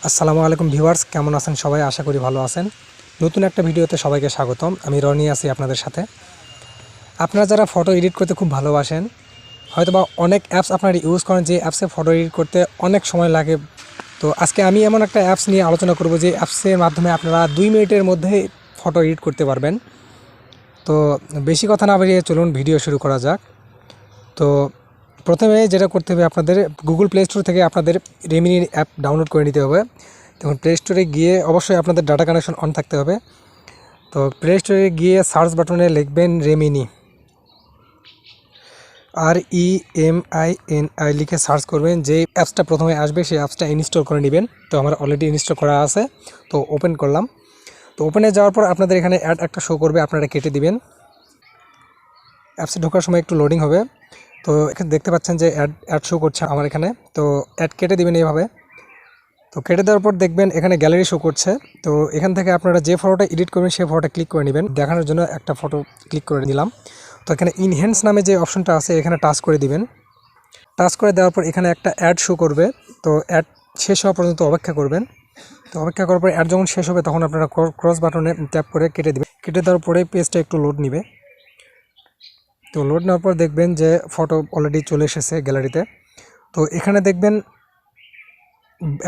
আসসালামু আলাইকুম ভিউয়ার্স, কেমন আছেন সবাই? আশা করি ভালো আছেন। নতুন একটা ভিডিওতে সবাইকে স্বাগতম। আমি রনি আছি আপনাদের সাথে। আপনারা যারা ফটো এডিট করতে খুব ভালোবাসেন, হয়তোবা অনেক অ্যাপস আপনারা ইউজ করেন, যে অ্যাপসে ফটো এডিট করতে অনেক সময় লাগে। তো আজকে আমি এমন একটা অ্যাপস নিয়ে আলোচনা করব যে অ্যাপসের মাধ্যমে আপনারা 2 মিনিটের মধ্যে ফটো এডিট করতে পারবেন। তো বেশি কথা না বাড়িয়ে চলুন ভিডিও শুরু করা যাক। তো প্রথমে যেটা করতে হবে, আপনাদের গুগল প্লে স্টোর থেকে আপনাদের রেমিনি অ্যাপ ডাউনলোড করে নিতে হবে। তখন প্লে স্টোরে গিয়ে অবশ্যই আপনাদের ডাটা কানেকশন অন থাকতে হবে। তো প্লে স্টোরে গিয়ে সার্চ বাটনে লিখবেন রেমিনি, REMINI লিখে সার্চ করবেন। যে অ্যাপসটা প্রথমে আসবে সেই অ্যাপসটা ইনস্টল করে নেবেন। তো আমার অলরেডি ইনস্টল করা আছে, তো ওপেন করলাম। তো ওপেনে যাওয়ার পর আপনাদের এখানে অ্যাড একটা শো করবে, আপনারা কেটে দিবেন। অ্যাপসে ঢোকার সময় একটু লোডিং হবে। তো এখানে দেখতে পাচ্ছেন যে অ্যাড শো করছে আমার এখানে। তো অ্যাড কেটে দিবেন এইভাবে। তো কেটে দেওয়ার পর দেখবেন এখানে গ্যালারি শো করছে। তো এখান থেকে আপনারা যে ফটোটা এডিট করবেন সেই ফটোটা ক্লিক করে নেবেন। দেখানোর জন্য একটা ফটো ক্লিক করে দিলাম। তো এখানে ইনহ্যান্স নামে যে অপশনটা আছে এখানে টাচ করে দিবেন। টাচ করে দেওয়ার পর এখানে একটা অ্যাড শো করবে। তো অ্যাড শেষ হওয়া পর্যন্ত অপেক্ষা করবেন। তো অপেক্ষা করার পর অ্যাড যখন শেষ হবে তখন আপনারা ক্রস বাটনে ট্যাপ করে কেটে দেবেন। কেটে দেওয়ার পরে পেজটা একটু লোড নেবে। তো লোড নেওয়ার পর দেখবেন যে ফটো অলরেডি চলে এসেছে গ্যালারিতে। তো এখানে দেখবেন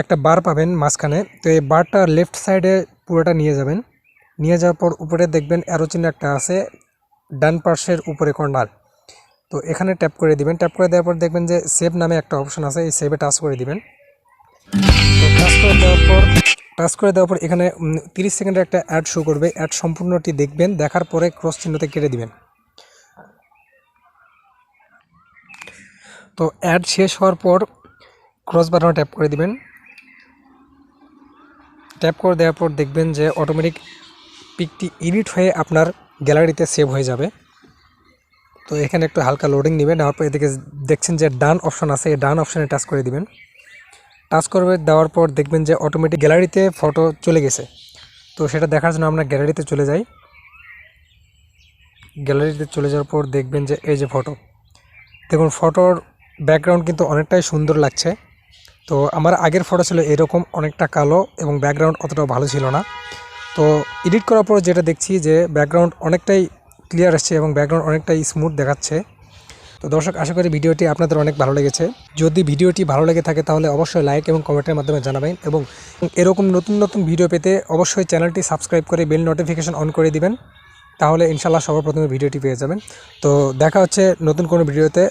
একটা বার পাবেন মাঝখানে। তো এই বারটা লেফট সাইডে পুরোটা নিয়ে যাবেন। নিয়ে যাওয়ার পর উপরে দেখবেন অ্যারো চিহ্ন একটা আছে ডান পাশের উপরে কর্নার। তো এখানে ট্যাপ করে দিবেন। ট্যাপ করে দেওয়ার পর দেখবেন যে সেভ নামে একটা অপশন আছে, এই সেভে টাচ করে দিবেন। তো টাচ করে দেওয়ার পর এখানে 30 সেকেন্ডের একটা অ্যাড শো করবে। অ্যাড সম্পূর্ণটি দেখবেন, দেখার পরে ক্রস চিহ্নতে কেটে দিবেন। তো অ্যাড শেষ হওয়ার পর ক্রস বাটনে ট্যাপ করে দিবেন। ট্যাপ করে দেওয়ার পর দেখবেন যে অটোমেটিক পিকটি এডিট হয়ে আপনার গ্যালারিতে সেভ হয়ে যাবে। তো এখানে একটু হালকা লোডিং নেবে। নেওয়ার পর এদিকে দেখছেন যে ডান অপশন আছে, এই ডান অপশানে টাচ করে দিবেন। টাচ করবে দেওয়ার পর দেখবেন যে অটোমেটিক গ্যালারিতে ফটো চলে গেছে। তো সেটা দেখার জন্য আমরা গ্যালারিতে চলে যাই। গ্যালারিতে চলে যাওয়ার পর দেখবেন যে এই যে ফটো, দেখুন ফটোর ব্যাকগ্রাউন্ড কিন্তু অনেকটাই সুন্দর লাগছে। তো আমার আগের ফটো ছিল এরকম অনেকটা কালো এবং ব্যাকগ্রাউন্ড অতটাও ভালো ছিল না। তো এডিট করার পর যেটা দেখছি যে ব্যাকগ্রাউন্ড অনেকটাই ক্লিয়ার আসছে এবং ব্যাকগ্রাউন্ড অনেকটাই স্মুথ দেখাচ্ছে। তো দর্শক, আশা করি ভিডিওটি আপনাদের অনেক ভালো লেগেছে। যদি ভিডিওটি ভালো লেগে থাকে তাহলে অবশ্যই লাইক এবং কমেন্টের মাধ্যমে জানাবেন, এবং এরকম নতুন নতুন ভিডিও পেতে অবশ্যই চ্যানেলটি সাবস্ক্রাইব করে বেল নোটিফিকেশন অন করে দিবেন। তাহলে ইনশাল্লাহ সবার প্রথমে ভিডিওটি পেয়ে যাবেন। তো দেখা হচ্ছে নতুন কোনো ভিডিওতে।